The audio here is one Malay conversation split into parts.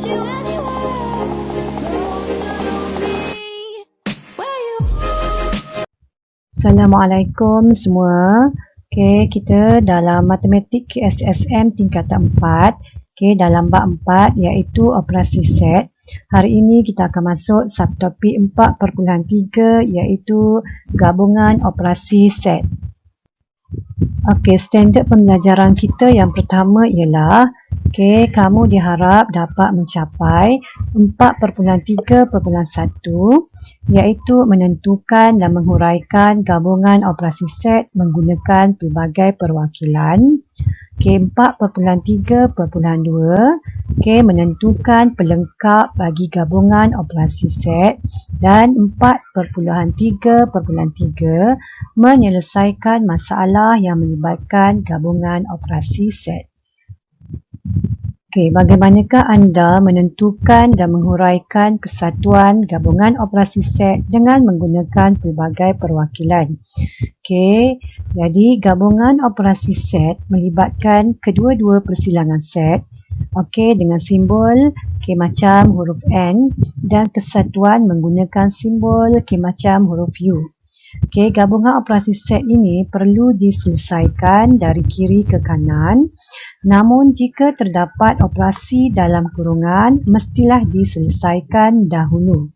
you anywhere. Closer to me. Where you Assalamualaikum semua. Okey, kita dalam matematik KSSM tingkatan 4. Okey, dalam bab 4 iaitu operasi set. Hari ini kita akan masuk subtopik 4.3 iaitu gabungan operasi set. Okey, standard pembelajaran kita yang pertama ialah kamu diharap dapat mencapai 4.3.1 iaitu menentukan dan menghuraikan gabungan operasi set menggunakan pelbagai perwakilan. 4.3.2 menentukan pelengkap bagi gabungan operasi set, dan 4.3.3 menyelesaikan masalah yang melibatkan gabungan operasi set. Bagaimanakah anda menentukan dan menghuraikan kesatuan gabungan operasi set dengan menggunakan pelbagai perwakilan? Jadi gabungan operasi set melibatkan kedua-dua persilangan set dengan simbol macam huruf N dan kesatuan menggunakan simbol macam huruf U. Gabungan operasi set ini perlu diselesaikan dari kiri ke kanan. Namun jika terdapat operasi dalam kurungan, mestilah diselesaikan dahulu.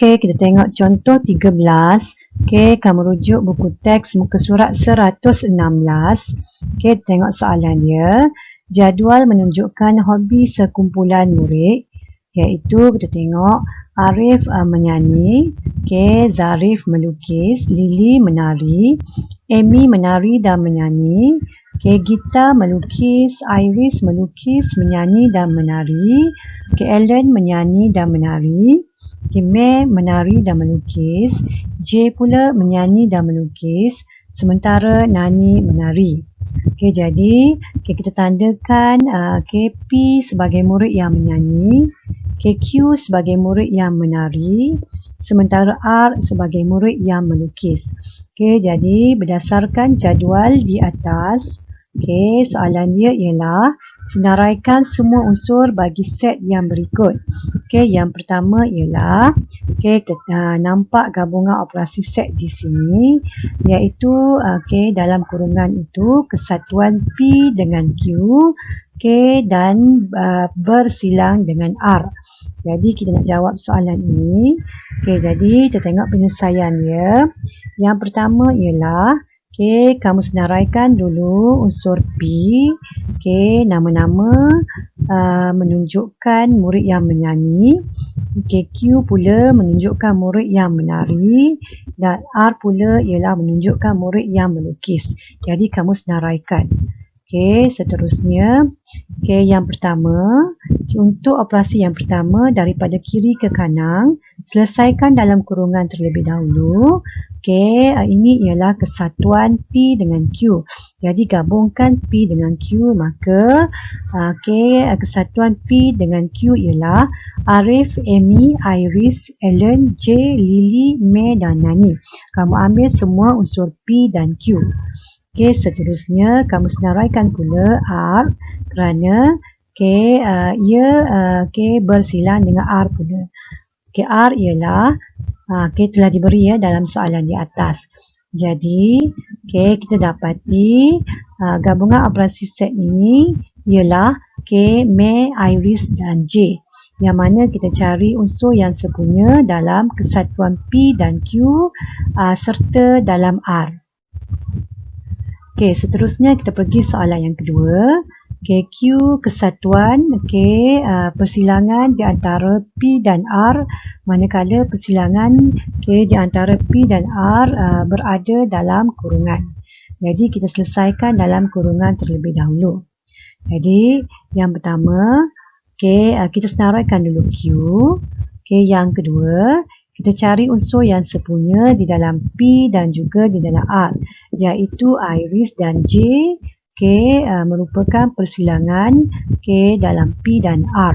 Kita tengok contoh 13. Kamu rujuk buku teks muka surat 116. Tengok soalan dia. Jadual menunjukkan hobi sekumpulan murid, iaitu kita tengok Arif menyanyi, Zarif melukis, Lily menari, Amy menari dan menyanyi, Gita melukis, Iris melukis, menyanyi dan menari, Ellen menyanyi dan menari, May menari dan melukis, J pula menyanyi dan melukis, sementara Nani menari. Jadi kita tandakan P sebagai murid yang menyanyi, Q sebagai murid yang menari, sementara R sebagai murid yang melukis. Jadi berdasarkan jadual di atas, soalan dia ialah senaraikan semua unsur bagi set yang berikut. Yang pertama ialah kita nampak gabungan operasi set di sini, iaitu dalam kurungan itu kesatuan P dengan Q dan bersilang dengan R. Jadi kita nak jawab soalan ini. Jadi kita tengok penyelesaian dia. Yang pertama ialah kamu senaraikan dulu unsur P. Nama-nama menunjukkan murid yang menyanyi. Q pula menunjukkan murid yang menari, dan R pula ialah menunjukkan murid yang melukis. Jadi kamu senaraikan. Seterusnya, yang pertama, untuk operasi yang pertama daripada kiri ke kanan, selesaikan dalam kurungan terlebih dahulu. Ini ialah kesatuan P dengan Q. Jadi gabungkan P dengan Q, maka kesatuan P dengan Q ialah Arif, Amy, Iris, Ellen, J, Lily, May dan Nani. Kamu ambil semua unsur P dan Q. Seterusnya kamu senaraikan pula R, kerana ia bersilang dengan R pula. R ialah telah diberi dalam soalan di atas. Jadi kita dapati gabungan operasi set ini ialah May, Iris dan J, yang mana kita cari unsur yang sepunya dalam kesatuan P dan Q serta dalam R. Seterusnya kita pergi soalan yang kedua. Q kesatuan persilangan di antara P dan R, manakala persilangan di antara P dan R berada dalam kurungan. Jadi kita selesaikan dalam kurungan terlebih dahulu. Jadi yang pertama, kita senaraikan dulu Q. Yang kedua, kita cari unsur yang sepunya di dalam P dan juga di dalam R, iaitu Iris dan J. Merupakan persilangan dalam P dan R.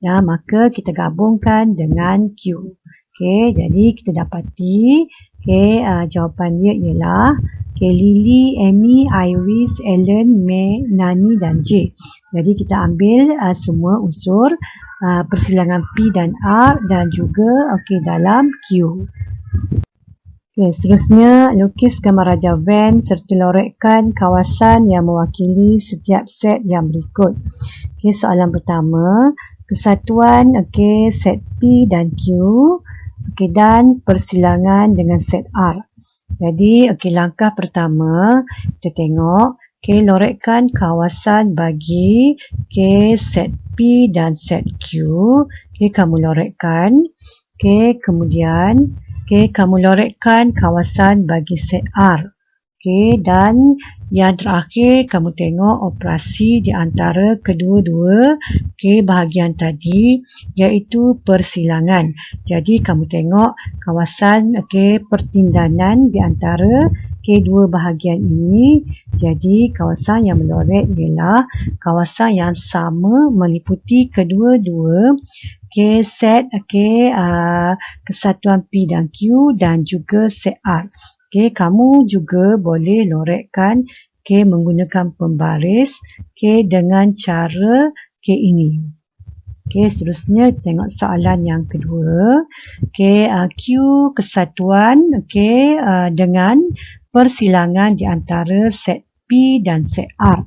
Maka kita gabungkan dengan Q. Jadi kita dapati jawapan dia ialah Okay, Lily, Amy, Iris, Ellen, May, Nani dan J. Jadi kita ambil semua unsur persilangan P dan R dan juga dalam Q. Okay, seterusnya lukis gambar Raja Van serta lorekkan kawasan yang mewakili setiap set yang berikut. Okay, soalan pertama, kesatuan set P dan Q dan persilangan dengan set R. Jadi langkah pertama kita tengok lorekkan kawasan bagi set P dan set Q. Kamu lorekkan. Kemudian kamu lorekkan kawasan bagi set R. Dan yang terakhir kamu tengok operasi di antara kedua-dua bahagian tadi iaitu persilangan. Jadi kamu tengok kawasan pertindanan di antara dua bahagian ini. Jadi kawasan yang melorek ialah kawasan yang sama meliputi kedua-dua set kesatuan P dan Q dan juga set R. Kamu juga boleh lorekkan menggunakan pembaris dengan cara ini. Seterusnya tengok soalan yang kedua. Q kesatuan dengan persilangan di antara set P dan set R.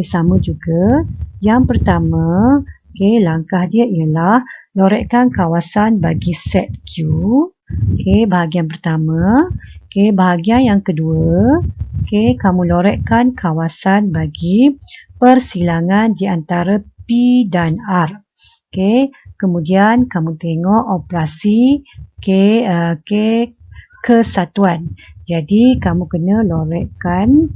Sama juga. Yang pertama, langkah dia ialah lorekkan kawasan bagi set Q. Bahagian pertama. Bahagian yang kedua, kamu lorekkan kawasan bagi persilangan di antara P dan R. Kemudian kamu tengok operasi kesatuan. Jadi kamu kena lorekkan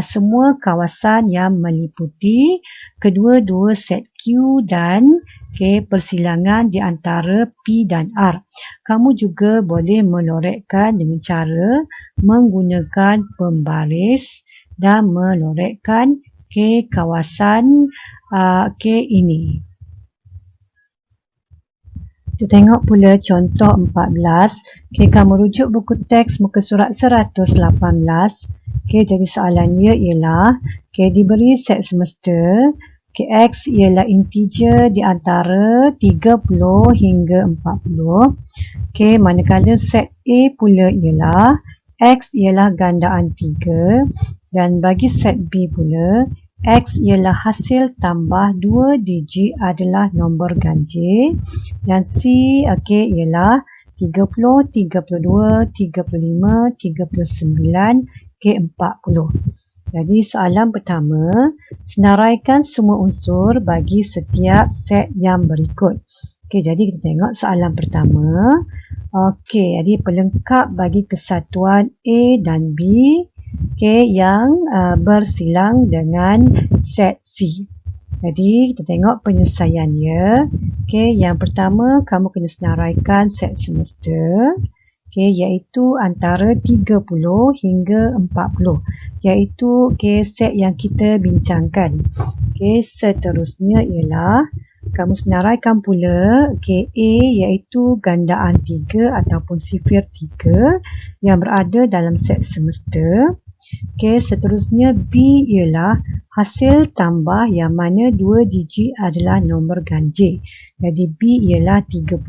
semua kawasan yang meliputi kedua-dua set Q dan persilangan di antara P dan R. Kamu juga boleh melorekkan dengan cara menggunakan pembaris dan melorekkan kawasan ini. Kita tengok pula contoh 14. Kamu rujuk buku teks muka surat 118. Jadi soalan dia ialah diberi set semesta X ialah integer di antara 30 hingga 40. Manakala set A pula ialah X ialah gandaan 3 dan bagi set B pula X ialah hasil tambah 2 digit adalah nombor ganjil dan C ialah 30, 32, 35, 39, 40. Jadi soalan pertama, senaraikan semua unsur bagi setiap set yang berikut. Jadi kita tengok soalan pertama. Jadi pelengkap bagi kesatuan A dan B yang bersilang dengan set C. Jadi kita tengok penyelesaiannya. Yang pertama, kamu kena senaraikan set semesta. Iaitu antara 30 hingga 40. Iaitu set yang kita bincangkan. Seterusnya ialah kamu senaraikan pula A iaitu gandaan 3 ataupun sifir 3 yang berada dalam set semesta. Seterusnya B ialah hasil tambah yang mana 2 digit adalah nombor ganjil. Jadi B ialah 30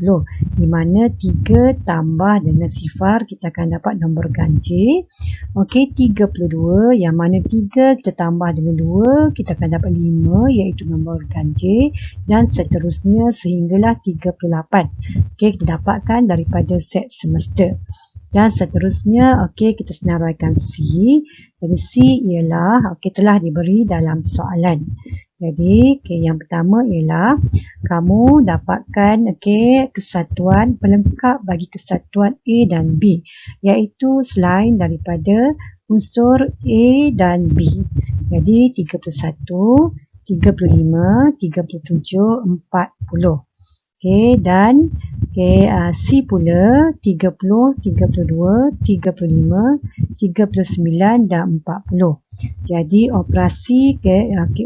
di mana 3 tambah dengan sifar kita akan dapat nombor ganjil. 32 yang mana 3 kita tambah dengan 2 kita akan dapat 5 iaitu nombor ganjil dan seterusnya sehinggalah 38. Kita dapatkan daripada set semesta. Dan seterusnya, kita senaraikan C. Jadi C ialah telah diberi dalam soalan. Jadi, yang pertama ialah kamu dapatkan kesatuan pelengkap bagi kesatuan A dan B. Iaitu selain daripada unsur A dan B. Jadi, 31, 35, 37, 40. Dan C pula 30, 32, 35, 39 dan 40. Jadi operasi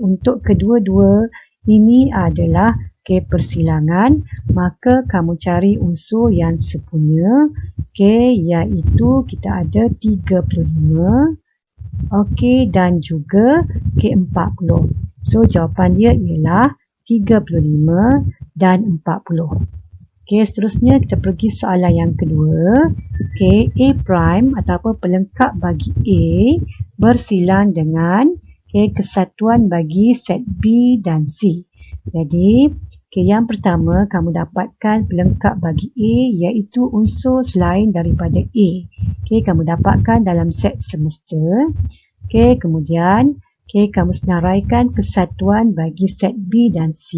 untuk kedua-dua ini adalah persilangan, maka kamu cari unsur yang sepunya. Iaitu kita ada 35, dan juga 40. So jawapan dia ialah 35 dan 40. Seterusnya kita pergi soalan yang kedua. A prime ataupun pelengkap bagi A bersilang dengan kesatuan bagi set B dan C. Jadi, yang pertama kamu dapatkan pelengkap bagi A iaitu unsur selain daripada A. Kamu dapatkan dalam set semesta. Kemudian kamu senaraikan kesatuan bagi set B dan C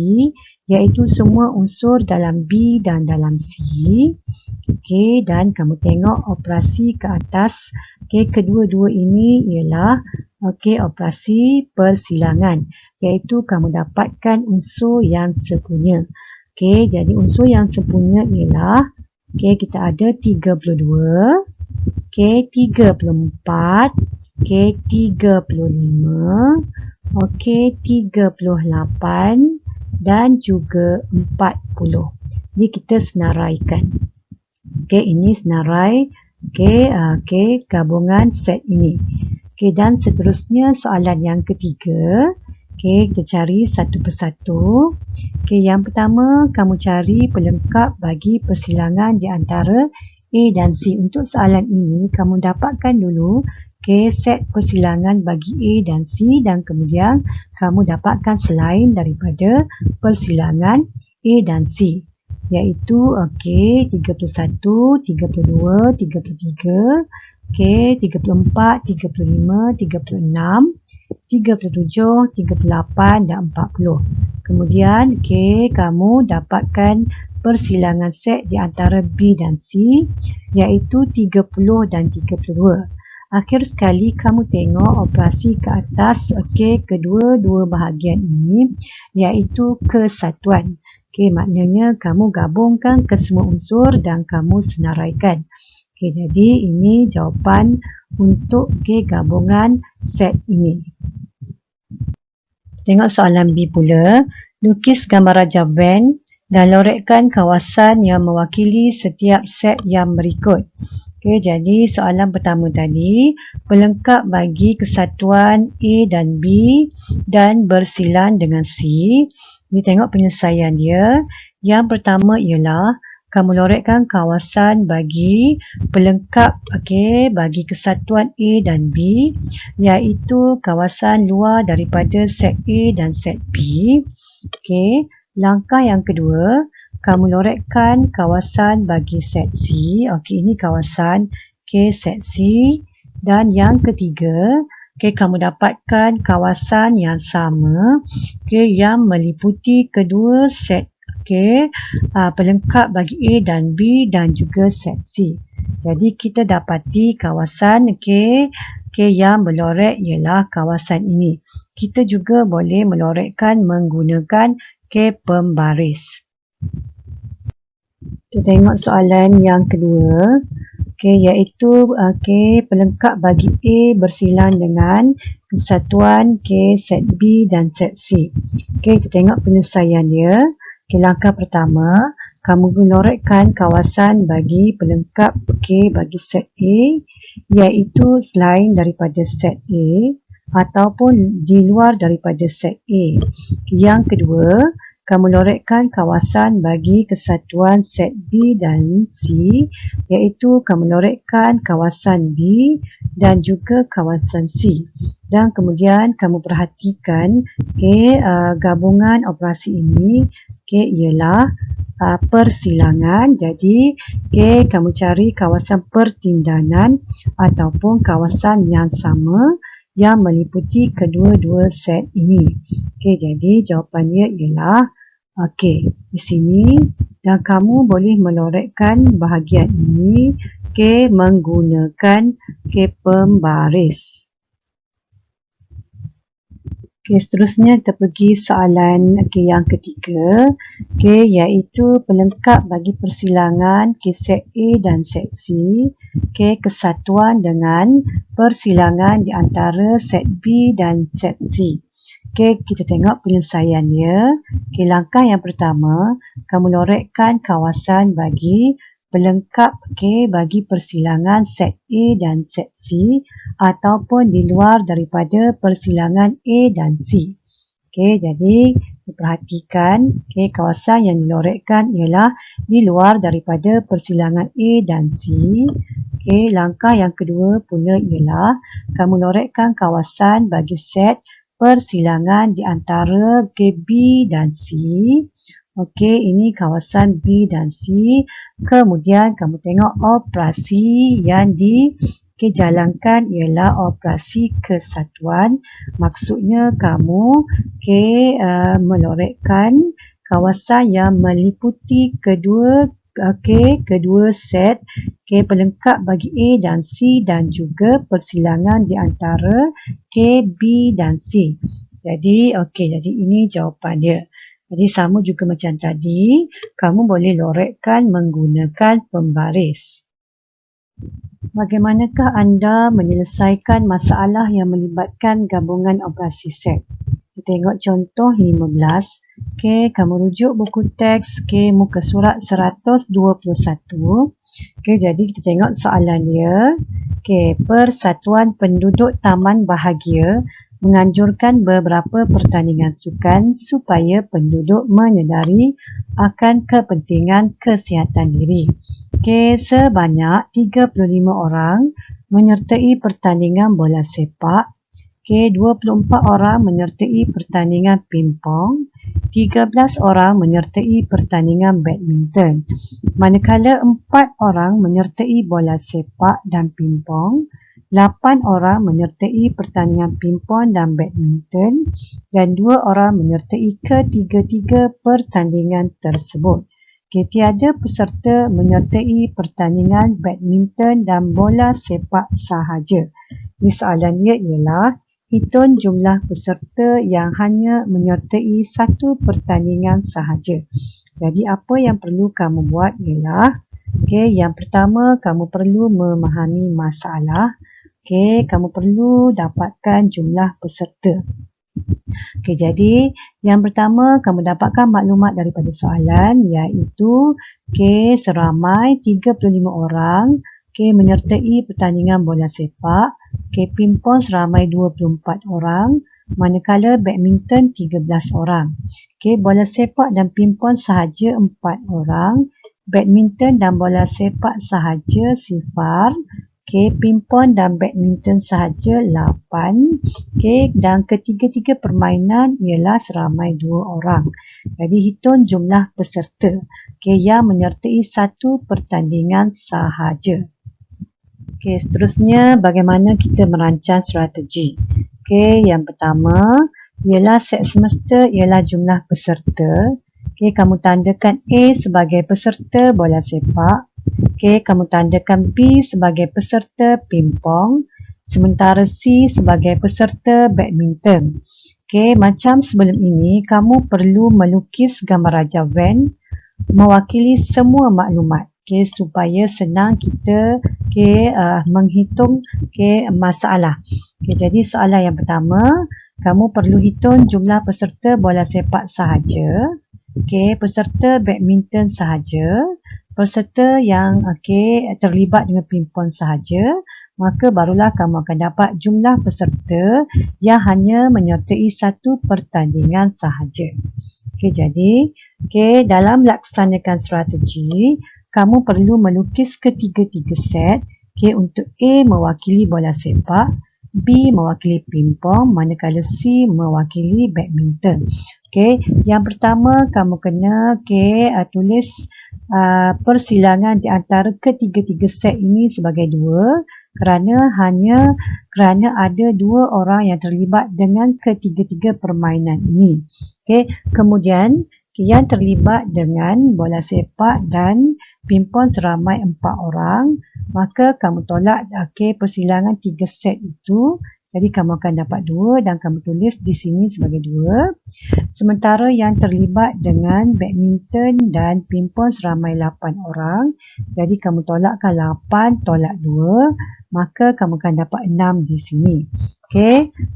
iaitu semua unsur dalam B dan dalam C. Dan kamu tengok operasi ke atas. Kedua-dua ini ialah operasi persilangan iaitu kamu dapatkan unsur yang sepunya. Jadi unsur yang sepunya ialah kita ada 32, 34, 35, 38 dan juga 40. Jadi kita senaraikan. Ini senarai gabungan set ini. Dan seterusnya soalan yang ketiga. Kita cari satu persatu. Yang pertama kamu cari pelengkap bagi persilangan di antara A dan C. Untuk soalan ini kamu dapatkan dulu set persilangan bagi A dan C dan kemudian kamu dapatkan selain daripada persilangan A dan C. Iaitu 31, 32, 33, 34, 35, 36, 37, 38 dan 40. Kemudian kamu dapatkan persilangan set di antara B dan C iaitu 30 dan 32. Akhir sekali kamu tengok operasi ke atas kedua-dua bahagian ini iaitu kesatuan. Maknanya kamu gabungkan kesemua unsur dan kamu senaraikan. Jadi ini jawapan untuk gabungan set ini. Tengok soalan B pula. Lukis gambar Raja Van dan lorekkan kawasan yang mewakili setiap set yang berikut. Jadi soalan pertama tadi, pelengkap bagi kesatuan A dan B dan bersilang dengan C. Ni tengok penyelesaian dia. Yang pertama ialah kamu lorekkan kawasan bagi pelengkap bagi kesatuan A dan B iaitu kawasan luar daripada set A dan set B. Langkah yang kedua, kamu lorekkan kawasan bagi set C. Ini kawasan set C. Dan yang ketiga, kamu dapatkan kawasan yang sama yang meliputi kedua set pelengkap bagi A dan B dan juga set C. Jadi kita dapati kawasan yang melorek ialah kawasan ini. Kita juga boleh melorekkan menggunakan pembaris. Kita tengok soalan yang kedua. Iaitu pelengkap bagi A bersilang dengan kesatuan set B dan set C. Kita tengok penyelesaian dia. Langkah pertama, kamu melorekkan kawasan bagi pelengkap bagi set A iaitu selain daripada set A ataupun di luar daripada set A. Yang kedua, kamu lorekkan kawasan bagi kesatuan set B dan C iaitu kamu lorekkan kawasan B dan juga kawasan C. Dan kemudian kamu perhatikan gabungan operasi ini ialah persilangan. Jadi kamu cari kawasan pertindanan ataupun kawasan yang sama yang meliputi kedua-dua set ini. Jadi jawapannya ialah di sini, dan kamu boleh melorekkan bahagian ini menggunakan pembaris. Seterusnya kita pergi soalan yang ketiga, iaitu pelengkap bagi persilangan set A dan set C, kesatuan dengan persilangan di antara set B dan set C. Okey, kita tengok penyelesaiannya. Okey, langkah yang pertama, kamu lorekkan kawasan bagi pelengkap bagi persilangan set A dan set C ataupun di luar daripada persilangan A dan C. Okey, jadi perhatikan kawasan yang dilorekkan ialah di luar daripada persilangan A dan C. Okey, langkah yang kedua pula ialah kamu lorekkan kawasan bagi set persilangan di antara B dan C. Okey, ini kawasan B dan C. Kemudian kamu tengok operasi yang dijalankan ialah operasi kesatuan. Maksudnya kamu melorekkan kawasan yang meliputi kedua set pelengkap bagi A dan C dan juga persilangan di antara B dan C. Jadi ini jawapan dia. Jadi sama juga macam tadi, kamu boleh lorekkan menggunakan pembaris. Bagaimanakah anda menyelesaikan masalah yang melibatkan gabungan operasi set? Kita tengok contoh 15. Kamu rujuk buku teks muka surat 121. Jadi kita tengok soalan dia. Persatuan Penduduk Taman Bahagia menganjurkan beberapa pertandingan sukan supaya penduduk menyedari akan kepentingan kesihatan diri. Sebanyak 35 orang menyertai pertandingan bola sepak. 24 orang menyertai pertandingan pingpong. 13 orang menyertai pertandingan badminton. Manakala 4 orang menyertai bola sepak dan pingpong. 8 orang menyertai pertandingan pingpong dan badminton dan 2 orang menyertai ketiga-tiga pertandingan tersebut. Tiada peserta menyertai pertandingan badminton dan bola sepak sahaja. Ini soalan dia ialah hitung jumlah peserta yang hanya menyertai satu pertandingan sahaja. Jadi apa yang perlu kamu buat ialah yang pertama kamu perlu memahami masalah. Kamu perlu dapatkan jumlah peserta. Jadi yang pertama kamu dapatkan maklumat daripada soalan iaitu seramai 35 orang menyertai pertandingan bola sepak. Pingpong seramai 24 orang. Manakala badminton 13 orang. Bola sepak dan pingpong sahaja 4 orang. Badminton dan bola sepak sahaja 0. Pingpong dan badminton sahaja 8. Dan ketiga-tiga permainan ialah seramai 2 orang. Jadi hitung jumlah peserta yang menyertai satu pertandingan sahaja. Seterusnya bagaimana kita merancang strategi. Yang pertama ialah set semesta ialah jumlah peserta. Kamu tandakan A sebagai peserta bola sepak. Kamu tandakan B sebagai peserta pingpong, sementara C sebagai peserta badminton. Macam sebelum ini, kamu perlu melukis gambar Raja Van mewakili semua maklumat supaya senang kita menghitung masalah. Jadi soalan yang pertama, kamu perlu hitung jumlah peserta bola sepak sahaja, peserta badminton sahaja, peserta yang terlibat dengan pingpong sahaja, maka barulah kamu akan dapat jumlah peserta yang hanya menyertai satu pertandingan sahaja. Jadi dalam melaksanakan strategi, kamu perlu melukis ketiga-tiga set. Untuk A mewakili bola sepak, B mewakili pingpong, manakala C mewakili badminton. Yang pertama kamu kena tulis persilangan di antara ketiga-tiga set ini sebagai 2 kerana ada 2 orang yang terlibat dengan ketiga-tiga permainan ini. Kemudian yang terlibat dengan bola sepak dan pingpong seramai 4 orang, maka kamu tolak persilangan 3 set itu. Jadi kamu akan dapat 2 dan kamu tulis di sini sebagai 2. Sementara yang terlibat dengan badminton dan pingpong seramai 8 orang. Jadi kamu tolakkan 8 tolak 2, maka kamu akan dapat 6 di sini.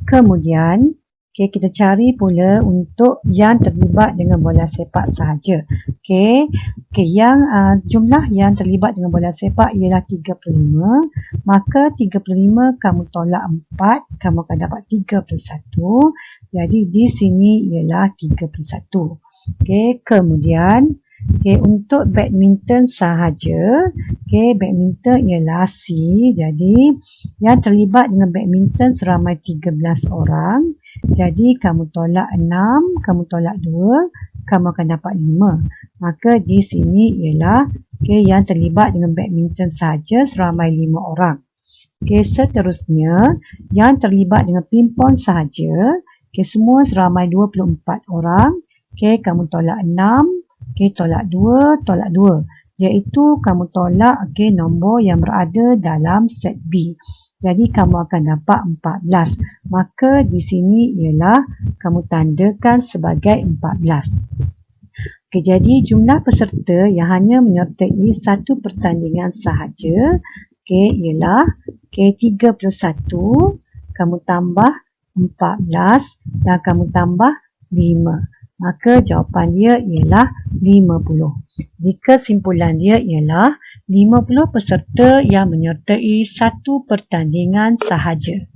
Kemudian Okey, kita cari pula untuk yang terlibat dengan bola sepak sahaja. Okey, yang jumlah yang terlibat dengan bola sepak ialah 35. Maka 35 kamu tolak 4, kamu akan dapat 31. Jadi di sini ialah 31. Okey, kemudian untuk badminton sahaja, badminton ialah C. Jadi yang terlibat dengan badminton seramai 13 orang. Jadi kamu tolak 6, kamu tolak 2, kamu akan dapat 5. Maka di sini ialah yang terlibat dengan badminton sahaja seramai 5 orang. Seterusnya yang terlibat dengan pingpong sahaja, semua seramai 24 orang. Kamu tolak 6, tolak 2, tolak 2. Iaitu kamu tolak nombor yang berada dalam set B. Jadi kamu akan dapat 14. Maka di sini ialah kamu tandakan sebagai 14. Jadi jumlah peserta yang hanya menyertai satu pertandingan sahaja ialah 31, kamu tambah 14 dan kamu tambah 5. Maka jawapan dia ialah 50. Jadi kesimpulan dia ialah 50 peserta yang menyertai satu pertandingan sahaja.